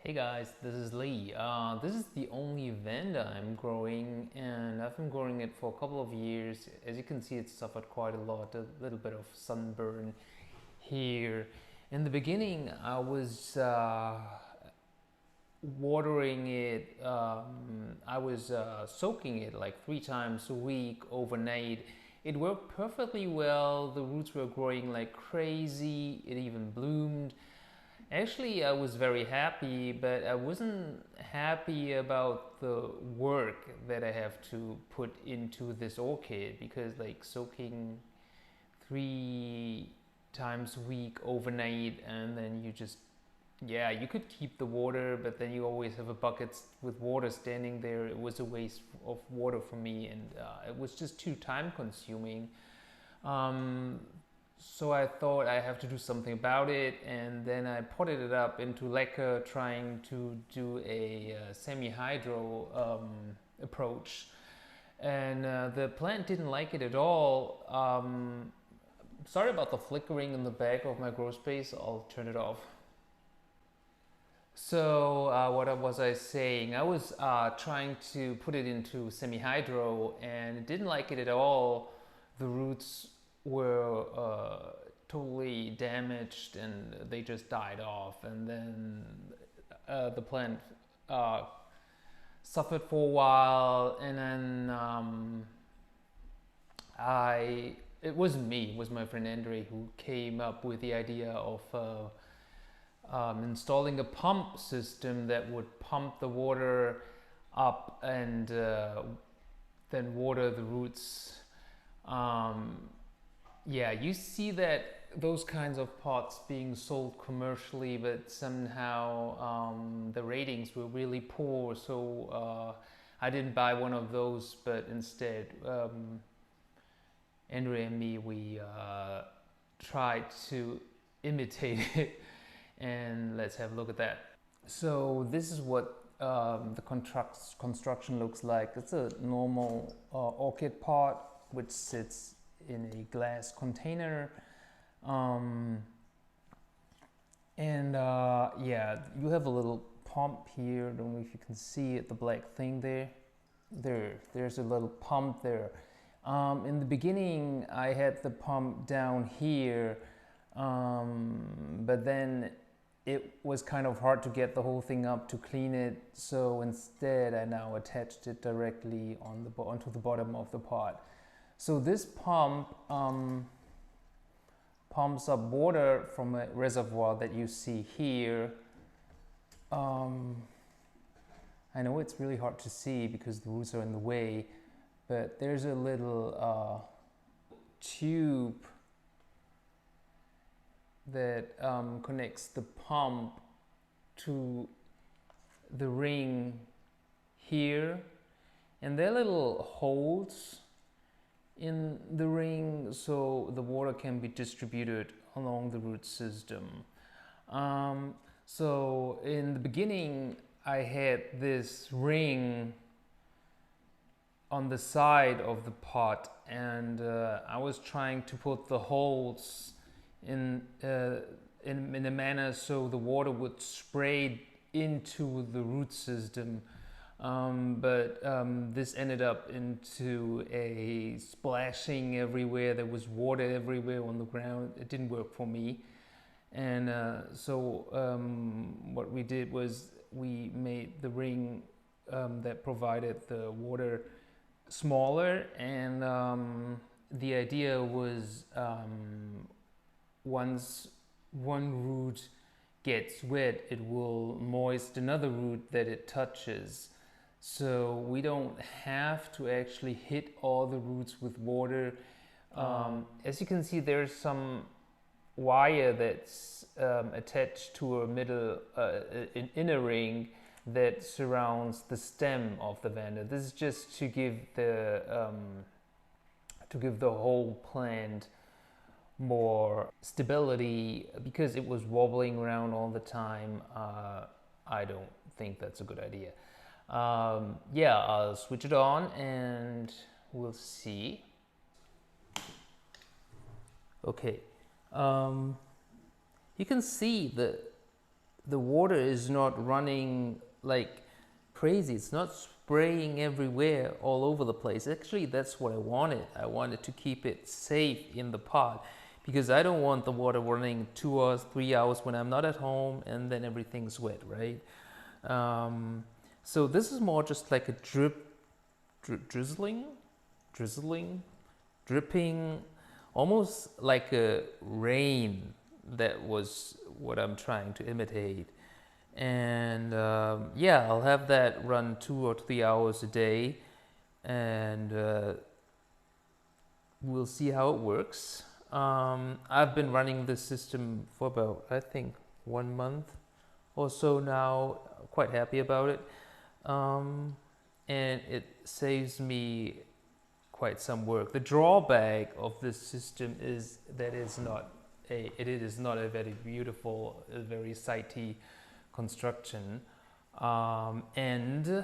Hey guys, this is Lee. This is the only vanda I'm growing, and I've been growing it for a couple of years. As you can see, it's suffered quite a lot, a little bit of sunburn here. In the beginning, I was watering it, I was soaking it like 3 times a week overnight. It worked perfectly well. The roots were growing like crazy. It even bloomed. Actually, I was very happy, but I wasn't happy about the work that I have to put into this orchid, because like soaking 3 times a week overnight, and then you just, yeah, you could keep the water, but then you always have a bucket with water standing there. It was a waste of water for me, and it was just too time consuming. Um, so I thought I have to do something about it, and then I potted it up into lacquer, trying to do a semi-hydro approach. And the plant didn't like it at all. Sorry about the flickering in the back of my grow space. I'll turn it off. So what was I saying? I was trying to put it into semihydro, and it didn't like it at all. The roots were totally damaged, and they just died off. And then the plant suffered for a while, and then it wasn't me. It was my friend Andre who came up with the idea of installing a pump system that would pump the water up and then water the roots. Yeah, you see that those kinds of pots being sold commercially, but somehow the ratings were really poor, so I didn't buy one of those, but instead Andre and me, we tried to imitate it. And let's have a look at that. So this is what the construction looks like. It's a normal orchid pot which sits in a glass container. Yeah, you have a little pump here. I don't know if you can see it, the black thing there. There's a little pump there. In the beginning, I had the pump down here, but then it was kind of hard to get the whole thing up to clean it. So instead, I now attached it directly onto the bottom of the pot. So this pump pumps up water from a reservoir that you see here. I know it's really hard to see because the roots are in the way, but there's a little tube that connects the pump to the ring here, and there are little holes in the ring so the water can be distributed along the root system. So in the beginning, I had this ring on the side of the pot, and I was trying to put the holes in a manner so the water would spray into the root system. But this ended up into a splashing everywhere. There was water everywhere on the ground. It didn't work for me. And what we did was we made the ring that provided the water smaller, and the idea was once one root gets wet, it will moist another root that it touches. So we don't have to actually hit all the roots with water. As you can see, there's some wire that's attached to a an inner ring that surrounds the stem of the vanda. This is just to give the whole plant more stability, because it was wobbling around all the time. I don't think that's a good idea. Yeah, I'll switch it on and we'll see. Okay, you can see the the water is not running like crazy. It's not spraying everywhere all over the place. Actually, that's what I wanted. I wanted to keep it safe in the pot because I don't want the water running 2 hours, 3 hours when I'm not at home and then everything's wet, right? So this is more just like a drizzling, dripping, almost like a rain. That was what I'm trying to imitate. And yeah, I'll have that run 2 or 3 hours a day, and we'll see how it works. I've been running this system for about, I think, 1 month or so now. Quite happy about it, and it saves me quite some work. The drawback of this system is that it is not a very beautiful, a very sightly construction, and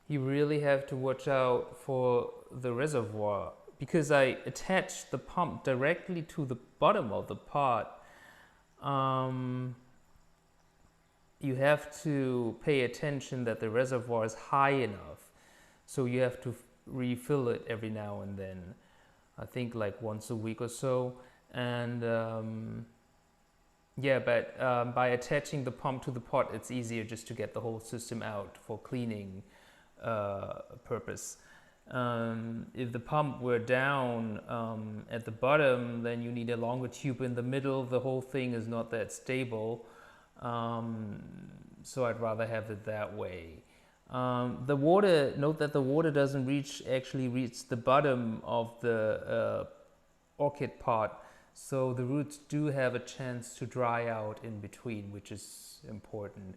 you really have to watch out for the reservoir because I attached the pump directly to the bottom of the pot. You have to pay attention that the reservoir is high enough, so you have to refill it every now and then. I think like once a week or so. And yeah, but by attaching the pump to the pot, it's easier just to get the whole system out for cleaning purpose. If the pump were down at the bottom, then you need a longer tube in the middle. The whole thing is not that stable. So I'd rather have it that way. The water, note that the water doesn't actually reach the bottom of the orchid pot, so the roots do have a chance to dry out in between, which is important.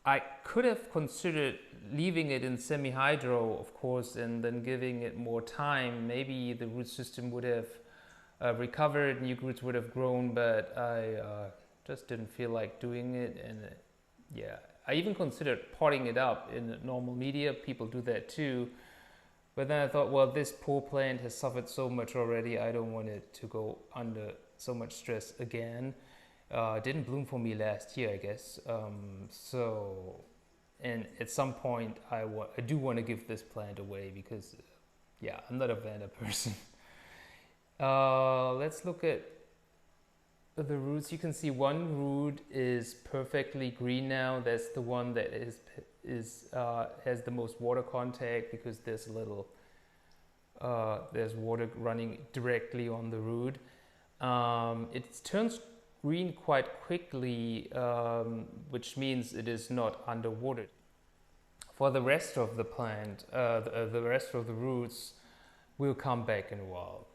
I could have considered leaving it in semihydro, of course, and then giving it more time. Maybe the root system would have recovered, new roots would have grown, but I just didn't feel like doing it. And yeah, I even considered potting it up in normal media. People do that too. But then I thought, well, this poor plant has suffered so much already. I don't want it to go under so much stress again. It didn't bloom for me last year, I guess. And at some point, I do want to give this plant away because, yeah, I'm not a vanda person. Let's look at the roots. You can see one root is perfectly green now. That's the one that has the most water contact because there's there's water running directly on the root. It turns green quite quickly, which means it is not underwatered. For the rest of the plant, the rest of the roots will come back in a while.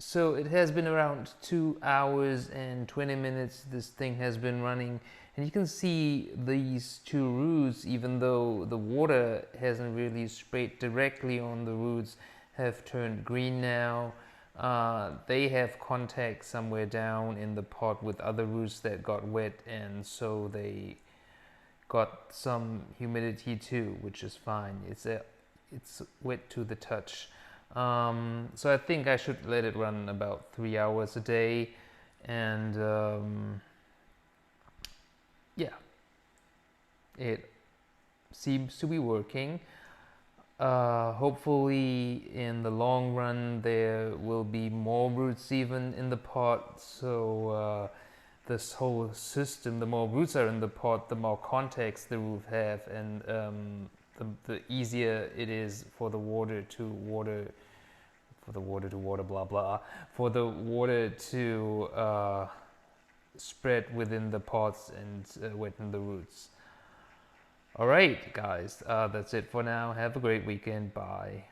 So it has been around 2 hours and 20 minutes this thing has been running, and you can see these two roots, even though the water hasn't really sprayed directly on the roots, have turned green now. They have contact somewhere down in the pot with other roots that got wet, and so they got some humidity too, which is fine. It's wet to the touch. So I think I should let it run about 3 hours a day, and yeah, it seems to be working. Hopefully in the long run there will be more roots even in the pot, so this whole system, the more roots are in the pot, the more contacts the root have, and the easier it is for the water to spread within the pots and wetten the roots. All right, guys, that's it for now. Have a great weekend. Bye.